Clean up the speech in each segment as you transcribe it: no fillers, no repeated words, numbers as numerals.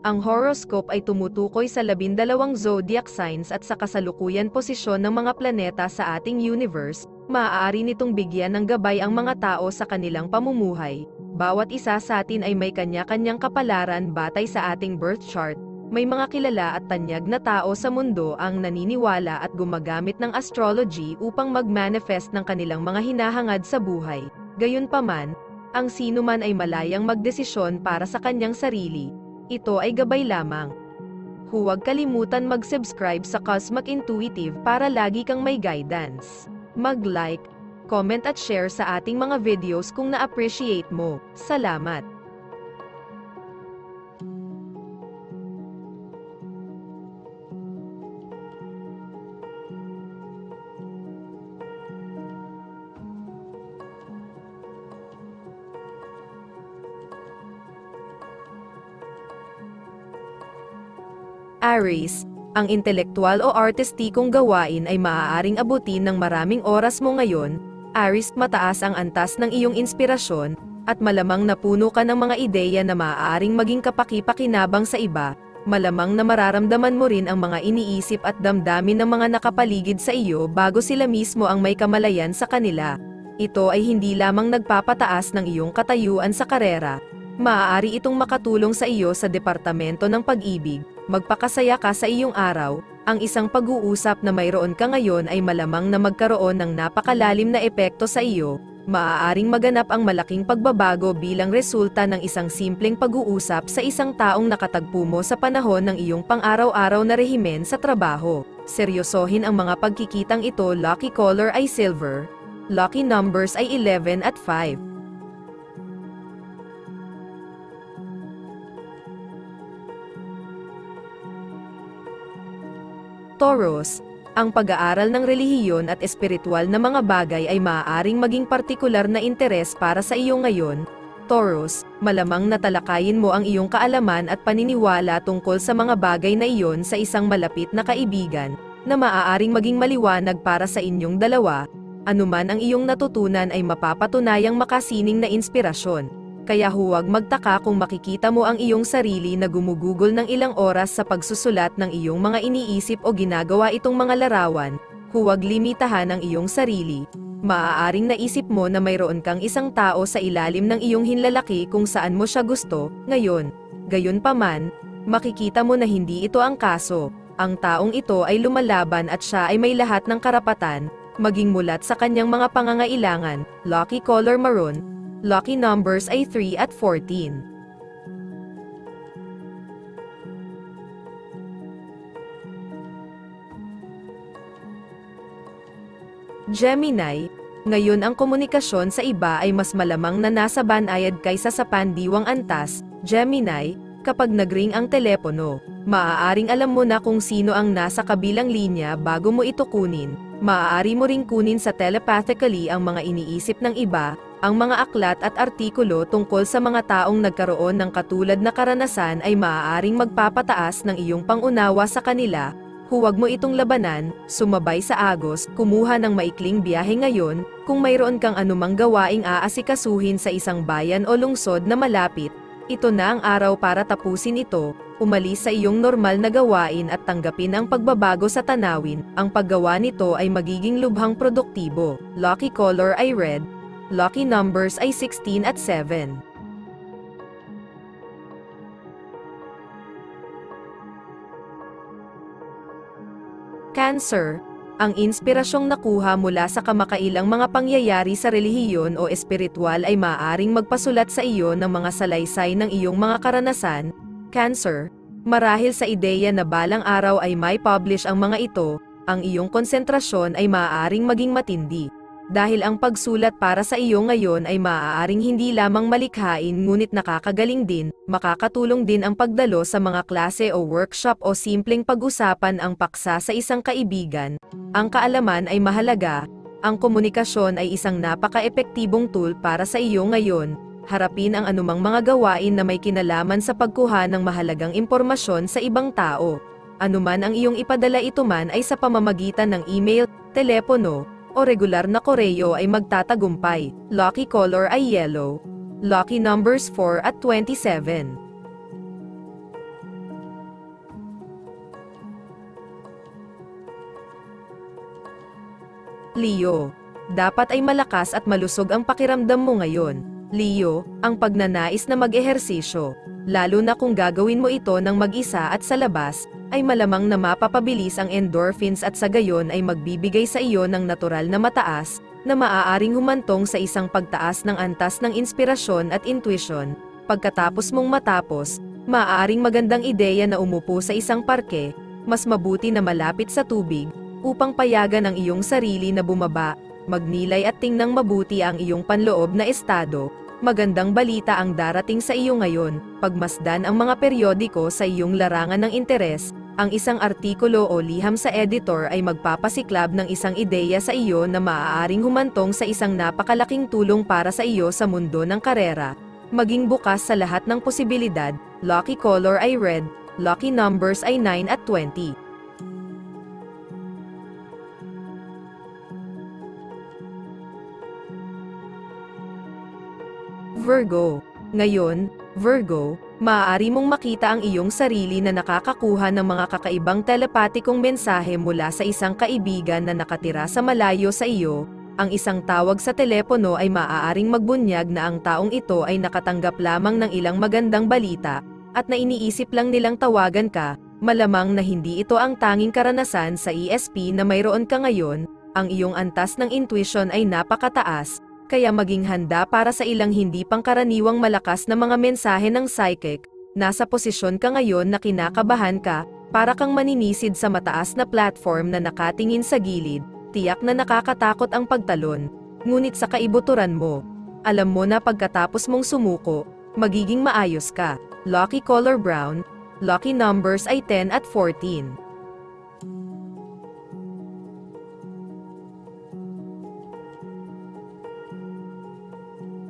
Ang horoscope ay tumutukoy sa 12 zodiac signs at sa kasalukuyan posisyon ng mga planeta sa ating universe. Maaari nitong bigyan ng gabay ang mga tao sa kanilang pamumuhay. Bawat isa sa atin ay may kanya-kanyang kapalaran batay sa ating birth chart. May mga kilala at tanyag na tao sa mundo ang naniniwala at gumagamit ng astrology upang mag-manifest ng kanilang mga hinahangad sa buhay. Gayunpaman, ang sinuman ay malayang magdesisyon para sa kanyang sarili. Ito ay gabay lamang. Huwag kalimutan mag-subscribe sa Cosmic Intuitive para lagi kang may guidance. Mag-like, comment at share sa ating mga videos kung na-appreciate mo. Salamat! Aries, ang intelektual o artistikong gawain ay maaaring abutin ng maraming oras mo ngayon. Aries, mataas ang antas ng iyong inspirasyon, at malamang napuno ka ng mga ideya na maaaring maging kapaki-pakinabang sa iba. Malamang na mararamdaman mo rin ang mga iniisip at damdamin ng mga nakapaligid sa iyo bago sila mismo ang may kamalayan sa kanila. Ito ay hindi lamang nagpapataas ng iyong katayuan sa karera. Maaari itong makatulong sa iyo sa departamento ng pag-ibig. Magpakasaya ka sa iyong araw. Ang isang pag-uusap na mayroon ka ngayon ay malamang na magkaroon ng napakalalim na epekto sa iyo. Maaaring maganap ang malaking pagbabago bilang resulta ng isang simpleng pag-uusap sa isang taong nakatagpo mo sa panahon ng iyong pang-araw-araw na rehimen sa trabaho. Seryosohin ang mga pagkikitang ito. Lucky color ay silver. Lucky numbers ay 11 at 5. Taurus, ang pag-aaral ng relihiyon at espiritual na mga bagay ay maaaring maging partikular na interes para sa iyo ngayon. Taurus, malamang natalakayin mo ang iyong kaalaman at paniniwala tungkol sa mga bagay na iyon sa isang malapit na kaibigan, na maaaring maging maliwanag para sa inyong dalawa. Anuman ang iyong natutunan ay mapapatunayang makasining na inspirasyon. Kaya huwag magtaka kung makikita mo ang iyong sarili na gumugugol ng ilang oras sa pagsusulat ng iyong mga iniisip o ginagawa itong mga larawan. Huwag limitahan ang iyong sarili. Maaaring naisip mo na mayroon kang isang tao sa ilalim ng iyong hinlalaki kung saan mo siya gusto, ngayon. Gayunpaman, makikita mo na hindi ito ang kaso. Ang taong ito ay lumalaban at siya ay may lahat ng karapatan, maging mulat sa kanyang mga pangangailangan. Lucky color maroon. Lucky numbers ay 3 at 14. Gemini, ngayon ang komunikasyon sa iba ay mas malamang na nasa banayad kaysa sa pandiwang antas. Gemini, kapag nagring ang telepono, maaaring alam mo na kung sino ang nasa kabilang linya bago mo ito kunin. Maaari mo ring kunin sa telepathically ang mga iniisip ng iba, ang mga aklat at artikulo tungkol sa mga taong nagkaroon ng katulad na karanasan ay maaaring magpapataas ng iyong pangunawa sa kanila. Huwag mo itong labanan, sumabay sa agos, kumuha ng maikling biyahe ngayon, kung mayroon kang anumang gawaing aasikasuhin sa isang bayan o lungsod na malapit. Ito na ang araw para tapusin ito, umalis sa iyong normal na gawain at tanggapin ang pagbabago sa tanawin. Ang paggawa nito ay magiging lubhang produktibo. Lucky color ay red. Lucky numbers ay 16 at 7. Cancer, ang inspirasyong nakuha mula sa kamakailang mga pangyayari sa relihiyon o espiritual ay maaaring magpasulat sa iyo ng mga salaysay ng iyong mga karanasan. Cancer, marahil sa ideya na balang araw ay may publish ang mga ito, ang iyong konsentrasyon ay maaaring maging matindi. Dahil ang pagsulat para sa iyo ngayon ay maaaring hindi lamang malikhain ngunit nakakagaling din, makakatulong din ang pagdalo sa mga klase o workshop o simpleng pag-usapan ang paksa sa isang kaibigan. Ang kaalaman ay mahalaga, ang komunikasyon ay isang napaka-epektibong tool para sa iyo ngayon. Harapin ang anumang mga gawain na may kinalaman sa pagkuha ng mahalagang impormasyon sa ibang tao. Anuman ang iyong ipadala, ito man ay sa pamamagitan ng email, telepono, o regular na koreo ay magtatagumpay. Lucky color ay yellow. Lucky numbers 4 at 27. Leo. Dapat ay malakas at malusog ang pakiramdam mo ngayon. Leo, ang pagnanais na mag-ehersisyo, lalo na kung gagawin mo ito ng mag-isa at sa labas, ay malamang na mapapabilis ang endorphins at sa gayon ay magbibigay sa iyo ng natural na mataas, na maaaring humantong sa isang pagtaas ng antas ng inspirasyon at intuition. Pagkatapos mong matapos, maaaring magandang ideya na umupo sa isang parke, mas mabuti na malapit sa tubig, upang payagan ang iyong sarili na bumaba, magnilay at tingnang mabuti ang iyong panloob na estado. Magandang balita ang darating sa iyo ngayon, pagmasdan ang mga periodiko sa iyong larangan ng interes, ang isang artikulo o liham sa editor ay magpapasiklab ng isang ideya sa iyo na maaaring humantong sa isang napakalaking tulong para sa iyo sa mundo ng karera. Maging bukas sa lahat ng posibilidad, lucky color ay red, lucky numbers ay 9 at 20. Virgo. Ngayon, Virgo, maaari mong makita ang iyong sarili na nakakakuha ng mga kakaibang telepatikong mensahe mula sa isang kaibigan na nakatira sa malayo sa iyo. Ang isang tawag sa telepono ay maaaring magbunyag na ang taong ito ay nakatanggap lamang ng ilang magandang balita, at na iniisip lang nilang tawagan ka. Malamang na hindi ito ang tanging karanasan sa ESP na mayroon ka ngayon. Ang iyong antas ng intuition ay napakataas, kaya maging handa para sa ilang hindi pangkaraniwang malakas na mga mensahe ng psychic. Nasa posisyon ka ngayon na kinakabahan ka, para kang maninisid sa mataas na platform na nakatingin sa gilid. Tiyak na nakakatakot ang pagtalon, ngunit sa kaibuturan mo, alam mo na pagkatapos mong sumuko, magiging maayos ka. Lucky color brown, lucky numbers ay 10 at 14.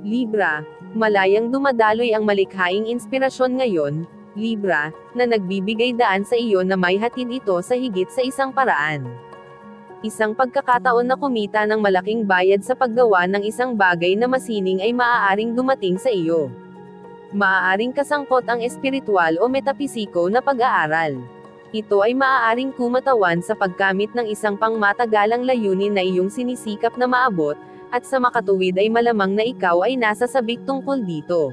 Libra, malayang dumadaloy ang malikhaing inspirasyon ngayon, Libra, na nagbibigay daan sa iyo na may hatid ito sa higit sa isang paraan. Isang pagkakataon na kumita ng malaking bayad sa paggawa ng isang bagay na masining ay maaaring dumating sa iyo. Maaaring kasangkot ang espiritual o metapisiko na pag-aaral. Ito ay maaaring kumatawan sa pagkamit ng isang pangmatagalang layunin na iyong sinisikap na maabot, at sa makatuwid ay malamang na ikaw ay nasa sabik tungkol dito.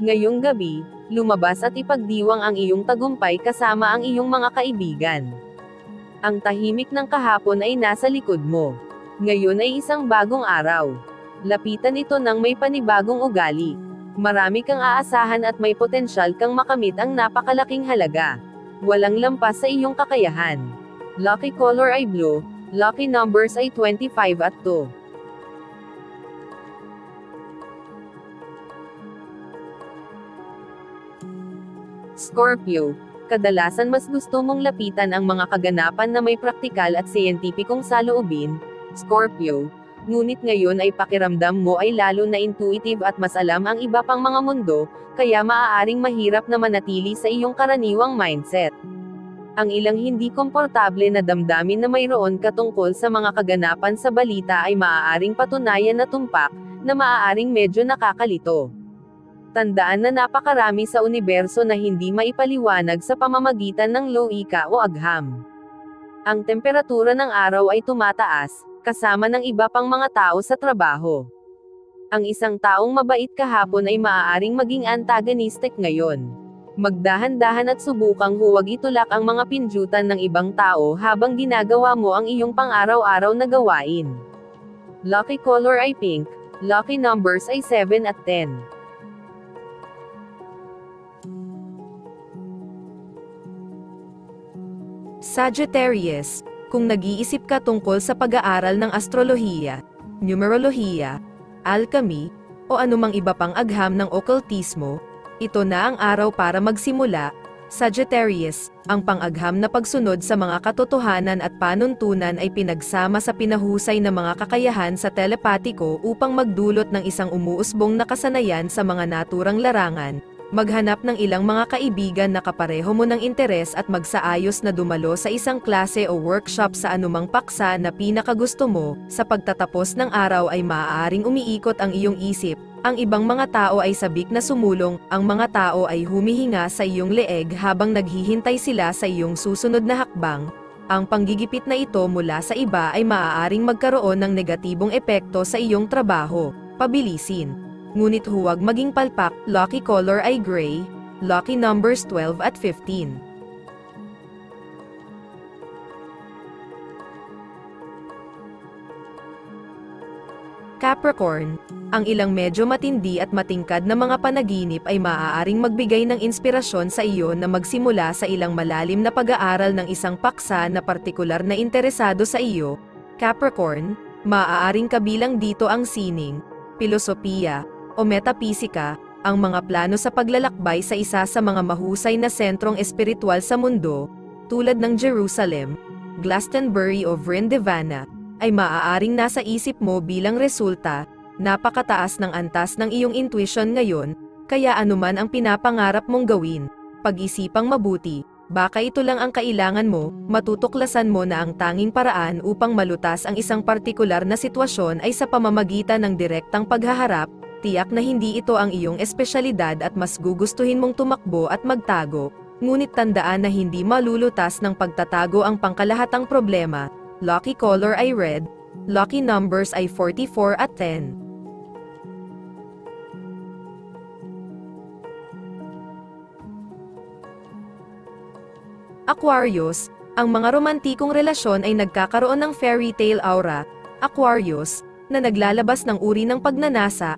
Ngayong gabi, lumabas at ipagdiwang ang iyong tagumpay kasama ang iyong mga kaibigan. Ang tahimik ng kahapon ay nasa likod mo. Ngayon ay isang bagong araw. Lapitan ito ng may panibagong ugali. Marami kang aasahan at may potensyal kang makamit ang napakalaking halaga. Walang lampas sa iyong kakayahan. Lucky color ay blue, lucky numbers ay 25 at 2. Scorpio, kadalasan mas gusto mong lapitan ang mga kaganapan na may praktikal at siyentipikong saloobin, Scorpio, ngunit ngayon ay pakiramdam mo ay lalo na intuitive at mas alam ang iba pang mga mundo, kaya maaaring mahirap na manatili sa iyong karaniwang mindset. Ang ilang hindi komportable na damdamin na mayroon ka tungkol sa mga kaganapan sa balita ay maaaring patunayan na tumpak, na maaaring medyo nakakalito. Tandaan na napakarami sa universo na hindi maipaliwanag sa pamamagitan ng logika o agham. Ang temperatura ng araw ay tumataas, kasama ng iba pang mga tao sa trabaho. Ang isang taong mabait kahapon ay maaaring maging antagonistic ngayon. Magdahan-dahan at subukang huwag itulak ang mga pinjutan ng ibang tao habang ginagawa mo ang iyong pang-araw-araw na gawain. Lucky color ay pink, lucky numbers ay 7 at 10. Sagittarius, kung nag-iisip ka tungkol sa pag-aaral ng astrolohiya, numerolohiya, alchemy, o anumang iba pang agham ng occultismo, ito na ang araw para magsimula. Sagittarius, ang pang-agham na pagsunod sa mga katotohanan at panuntunan ay pinagsama sa pinahusay na mga kakayahan sa telepatiko upang magdulot ng isang umuusbong na kasanayan sa mga naturang larangan. Maghanap ng ilang mga kaibigan na kapareho mo ng interes at magsaayos na dumalo sa isang klase o workshop sa anumang paksa na pinakagusto mo. Sa pagtatapos ng araw ay maaaring umiikot ang iyong isip. Ang ibang mga tao ay sabik na sumulong, ang mga tao ay humihinga sa iyong leeg habang naghihintay sila sa iyong susunod na hakbang. Ang panggigipit na ito mula sa iba ay maaaring magkaroon ng negatibong epekto sa iyong trabaho. Pabilisin. Ngunit huwag maging palpak. Lucky color ay gray. Lucky numbers 12 at 15. Capricorn, ang ilang medyo matindi at matingkad na mga panaginip ay maaaring magbigay ng inspirasyon sa iyo na magsimula sa ilang malalim na pag-aaral ng isang paksa na partikular na interesado sa iyo. Capricorn, maaaring kabilang dito ang sining, pilosopiya, o metapisika, ang mga plano sa paglalakbay sa isa sa mga mahusay na sentrong espiritual sa mundo, tulad ng Jerusalem, Glastonbury o Vrindavan, ay maaaring nasa isip mo bilang resulta. Napakataas ng antas ng iyong intuition ngayon, kaya anuman ang pinapangarap mong gawin, pag-isipang mabuti, baka ito lang ang kailangan mo. Matutuklasan mo na ang tanging paraan upang malutas ang isang partikular na sitwasyon ay sa pamamagitan ng direktang paghaharap. Tiyak na hindi ito ang iyong espesyalidad at mas gugustuhin mong tumakbo at magtago, ngunit tandaan na hindi malulutas ng pagtatago ang pangkalahatang problema. Lucky color ay red. Lucky numbers ay 44 at 10. Aquarius, ang mga romantikong relasyon ay nagkakaroon ng fairy tale aura. Aquarius, na naglalabas ng uri ng pagnanasa,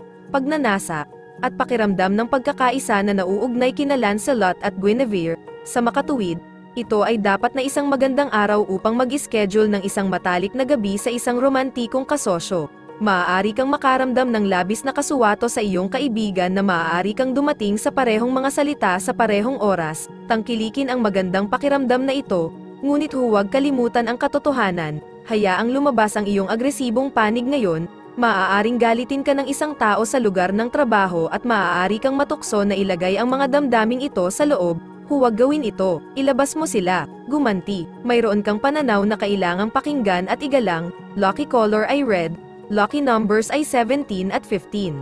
at pakiramdam ng pagkakaisa na nauugnay kina Lancelot at Guinevere. Sa makatuwid, ito ay dapat na isang magandang araw upang mag-schedule ng isang matalik na gabi sa isang romantikong kasosyo. Maaari kang makaramdam ng labis na kasuwato sa iyong kaibigan na maaari kang dumating sa parehong mga salita sa parehong oras. Tangkilikin ang magandang pakiramdam na ito, ngunit huwag kalimutan ang katotohanan. Hayaang lumabas ang iyong agresibong panig ngayon. Maaaring galitin ka ng isang tao sa lugar ng trabaho at maaari kang matukso na ilagay ang mga damdaming ito sa loob. Huwag gawin ito, ilabas mo sila. Gumanti, mayroon kang pananaw na kailangang pakinggan at igalang. Lucky color ay red. Lucky numbers ay 17 at 15.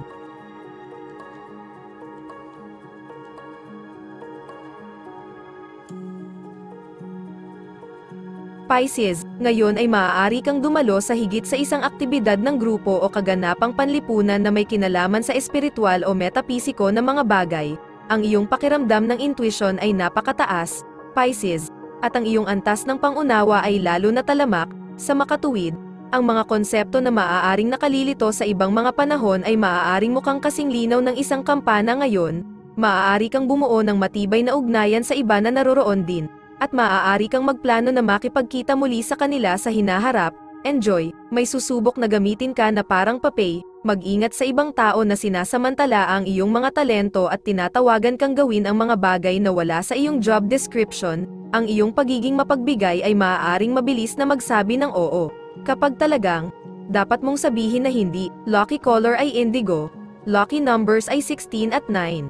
Pisces, ngayon ay maaari kang dumalo sa higit sa isang aktibidad ng grupo o kaganapang panlipunan na may kinalaman sa espiritual o metapisiko na mga bagay. Ang iyong pakiramdam ng intuition ay napakataas, Pisces, at ang iyong antas ng pangunawa ay lalo na talamak. Sa makatuwid, ang mga konsepto na maaaring nakalilito sa ibang mga panahon ay maaaring mukhang kasing linaw ng isang kampana ngayon. Maaari kang bumuo ng matibay na ugnayan sa iba na naroroon din, at maaari kang magplano na makipagkita muli sa kanila sa hinaharap. Enjoy, may susubok na gamitin ka na parang papel. Mag-ingat sa ibang tao na sinasamantala ang iyong mga talento at tinatawagan kang gawin ang mga bagay na wala sa iyong job description. Ang iyong pagiging mapagbigay ay maaaring mabilis na magsabi ng oo. Kapag talagang, dapat mong sabihin na hindi. Lucky color ay indigo. Lucky numbers ay 16 at 9.